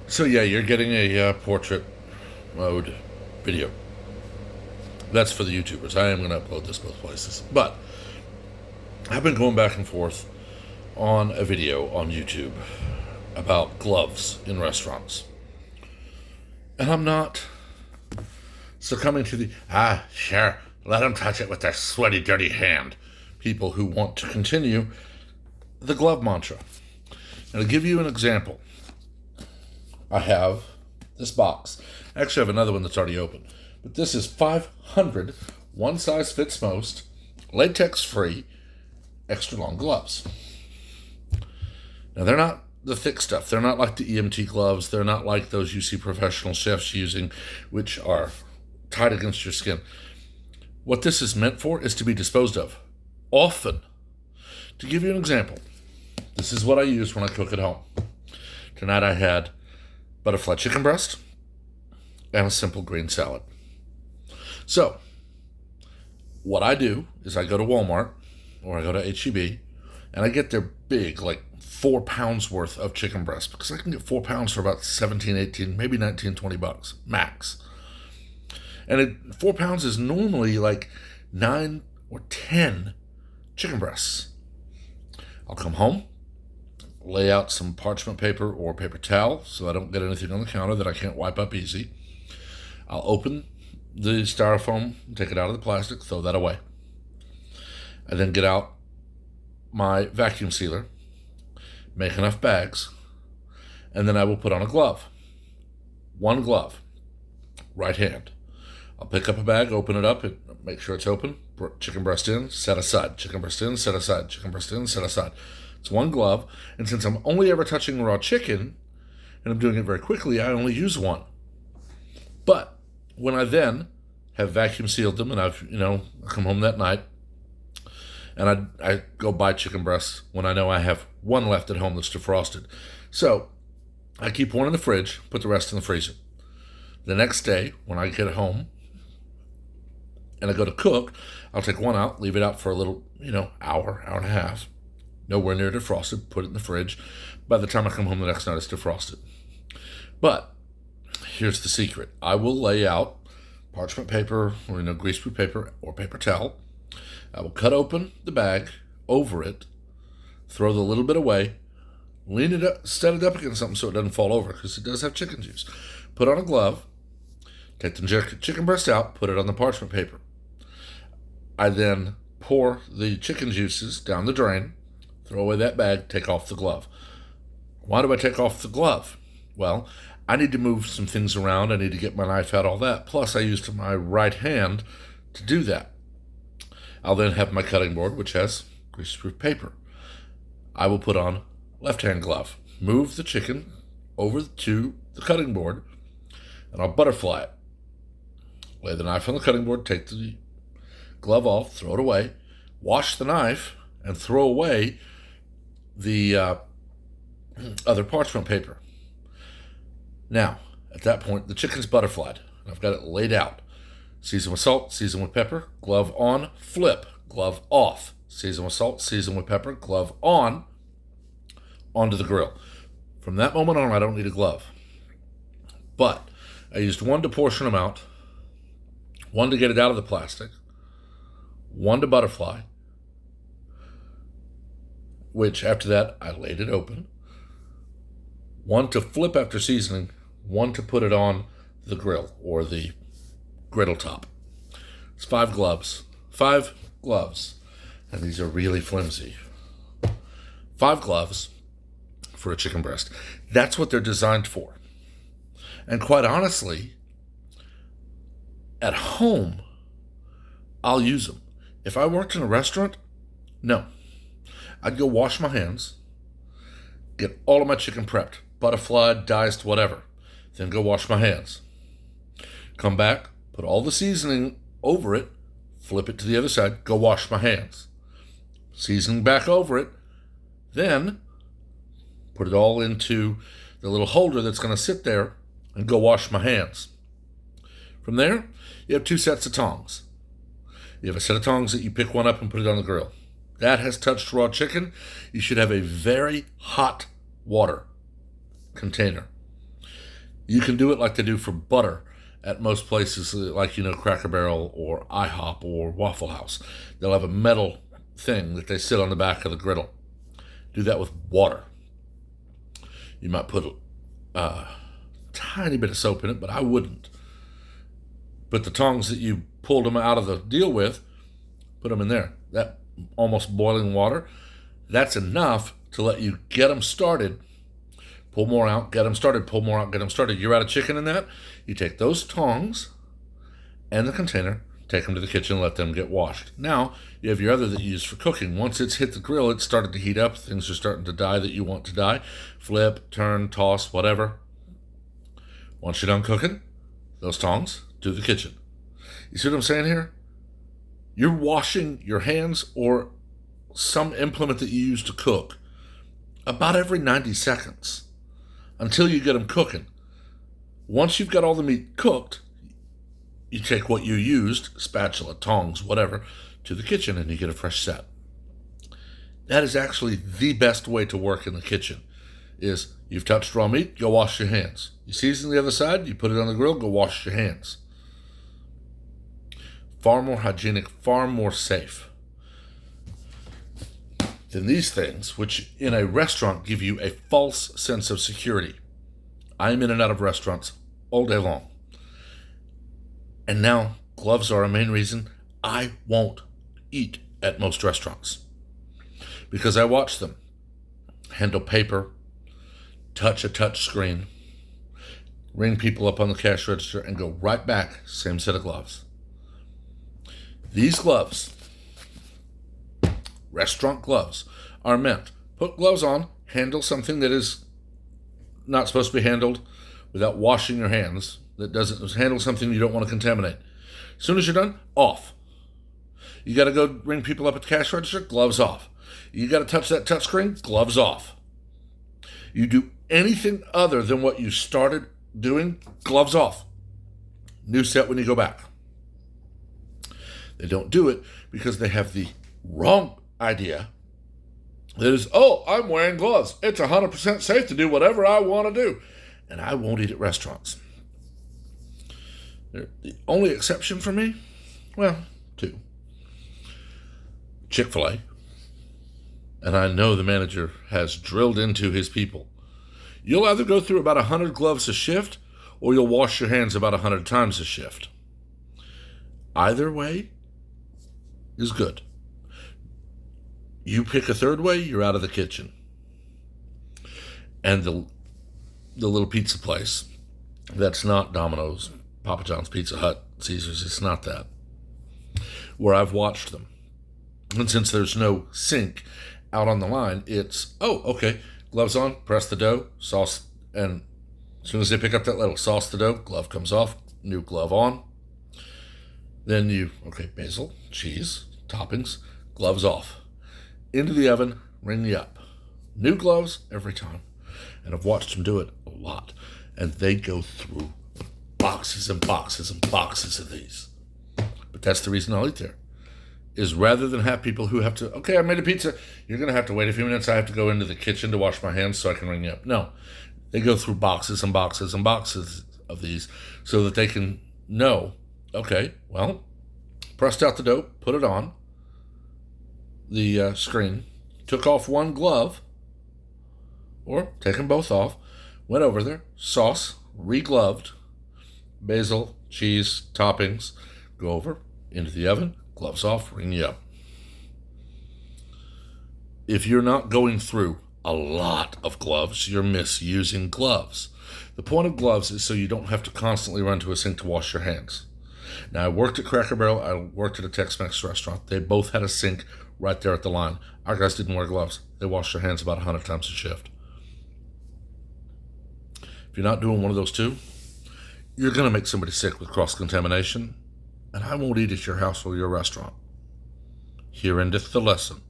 So yeah, you're getting a portrait mode video. That's for the YouTubers. I am going to upload this both places. But I've been going back and forth on a video on YouTube about gloves in restaurants. And I'm not succumbing to the, sure, let them touch it with their sweaty, dirty hand. People who want to continue the glove mantra. And I'll give you an example. I have this box. I actually have another one that's already open. But this is 500 one size fits most, latex free, extra long gloves. Now they're not the thick stuff. They're not like the EMT gloves. They're not like those you see professional chefs using, which are tight against your skin. What this is meant for is to be disposed of often. To give you an example, this is what I use when I cook at home. Tonight I had butterfly chicken breast and a simple green salad. So, what I do is I go to Walmart or I go to HEB and I get their big, like 4 pounds worth of chicken breast because I can get 4 pounds for about 17, 18, maybe 19, 20 bucks max. And 4 pounds is normally like 9 or 10 chicken breasts. I'll come home, lay out some parchment paper or paper towel so I don't get anything on the counter that I can't wipe up easy. I'll open the styrofoam, take it out of the plastic, throw that away. I then get out my vacuum sealer, make enough bags, and then I will put on a glove. One glove, right hand. I'll pick up a bag, open it up, and make sure it's open. Chicken breast in, set aside. Chicken breast in, set aside. Chicken breast in, set aside. It's one glove, and since I'm only ever touching raw chicken, and I'm doing it very quickly, I only use one. But when I then have vacuum sealed them, and I've, I come home that night, and I go buy chicken breasts when I know I have one left at home that's defrosted. So I keep one in the fridge, put the rest in the freezer. The next day, when I get home and I go to cook, I'll take one out, leave it out for a little, hour and a half. Nowhere near defrosted, put it in the fridge. By the time I come home the next night, it's defrosted. But here's the secret. I will lay out parchment paper or greaseproof paper or paper towel. I will cut open the bag over it, throw the little bit away, lean it up, set it up against something so it doesn't fall over because it does have chicken juice. Put on a glove, take the chicken breast out, put it on the parchment paper. I then pour the chicken juices down the drain, throw away that bag, take off the glove. Why do I take off the glove? Well, I need to move some things around. I need to get my knife out, all that. Plus, I used my right hand to do that. I'll then have my cutting board, which has greaseproof paper. I will put on left-hand glove, move the chicken over to the cutting board, and I'll butterfly it. Lay the knife on the cutting board, take the glove off, throw it away, wash the knife, and throw away the other parchment paper. Now, at that point, the chicken's butterflied, and I've got it laid out. Season with salt, season with pepper, glove on, flip, glove off. Season with salt, season with pepper, glove on, onto the grill. From that moment on, I don't need a glove. But I used one to portion them out, one to get it out of the plastic, one to butterfly, which after that I laid it open, one to flip after seasoning, one to put it on the grill or the griddle top. It's 5 gloves. 5 gloves. And these are really flimsy. 5 gloves for a chicken breast. That's what they're designed for. And quite honestly, at home, I'll use them. If I worked in a restaurant, no. I'd go wash my hands, get all of my chicken prepped, butterflied, diced, whatever. Then go wash my hands. Come back, put all the seasoning over it, flip it to the other side, go wash my hands. Seasoning back over it, then put it all into the little holder that's going to sit there and go wash my hands. From there, you have 2 sets of tongs. You have a set of tongs that you pick one up and put it on the grill. That has touched raw chicken. You should have a very hot water container. You can do it like they do for butter at most places, like, Cracker Barrel or IHOP or Waffle House. They'll have a metal thing that they sit on the back of the griddle. Do that with water. You might put a tiny bit of soap in it, but I wouldn't. But the tongs that you pulled them out of the deal with, put them in there. That almost boiling water, that's enough to let you get them started. Pull more out, get them started, pull more out, get them started. You're out of chicken in that. You take those tongs and the container, take them to the kitchen, let them get washed. Now, you have your other that you use for cooking. Once it's hit the grill, it's started to heat up. Things are starting to die that you want to die. Flip, turn, toss, whatever. Once you're done cooking, those tongs to the kitchen. You see what I'm saying here? You're washing your hands or some implement that you use to cook about every 90 seconds until you get them cooking. Once you've got all the meat cooked, you take what you used, spatula, tongs, whatever, to the kitchen and you get a fresh set. That is actually the best way to work in the kitchen. Is you've touched raw meat, go wash your hands. You season the other side, you put it on the grill, go wash your hands. Far more hygienic, far more safe than these things, which in a restaurant give you a false sense of security. I'm in and out of restaurants all day long. And now gloves are a main reason I won't eat at most restaurants. Because I watch them handle paper, touch a touch screen, ring people up on the cash register, and go right back, same set of gloves. These gloves, restaurant gloves, are meant, put gloves on, handle something that is not supposed to be handled without washing your hands, that doesn't handle something you don't want to contaminate. As soon as you're done, off. You got to go ring people up at the cash register, gloves off. You got to touch that touch screen, gloves off. You do anything other than what you started doing, gloves off. New set when you go back. They don't do it because they have the wrong idea. That is, I'm wearing gloves. It's 100% safe to do whatever I want to do. And I won't eat at restaurants. The only exception for me, two. Chick Fil A. And I know the manager has drilled into his people. You'll either go through about 100 gloves a shift, or you'll wash your hands about 100 times a shift. Either way is good. You pick a third way, you're out of the kitchen. And the little pizza place, that's not Domino's, Papa John's, Pizza Hut, Caesar's, it's not that. Where I've watched them. And since there's no sink out on the line, it's, gloves on, press the dough, sauce, and as soon as they pick up that little sauce the dough, glove comes off, new glove on. Then basil, cheese, toppings, gloves off. Into the oven, ring you up. New gloves every time. And I've watched them do it a lot. And they go through boxes and boxes and boxes of these. But that's the reason I'll eat there. Is rather than have people who have to, I made a pizza, you're going to have to wait a few minutes, I have to go into the kitchen to wash my hands so I can ring you up. No, they go through boxes and boxes and boxes of these so that they can know, pressed out the dough, put it on the screen, took off one glove, or taken both off, went over there, sauce, re-gloved, basil, cheese, toppings, go over, into the oven, gloves off, ring you up. If you're not going through a lot of gloves, you're misusing gloves. The point of gloves is so you don't have to constantly run to a sink to wash your hands. Now, I worked at Cracker Barrel, I worked at a Tex-Mex restaurant. They both had a sink right there at the line. Our guys didn't wear gloves. They washed their hands about 100 times a shift. If you're not doing one of those two, you're going to make somebody sick with cross-contamination, and I won't eat at your house or your restaurant. Here endeth the lesson.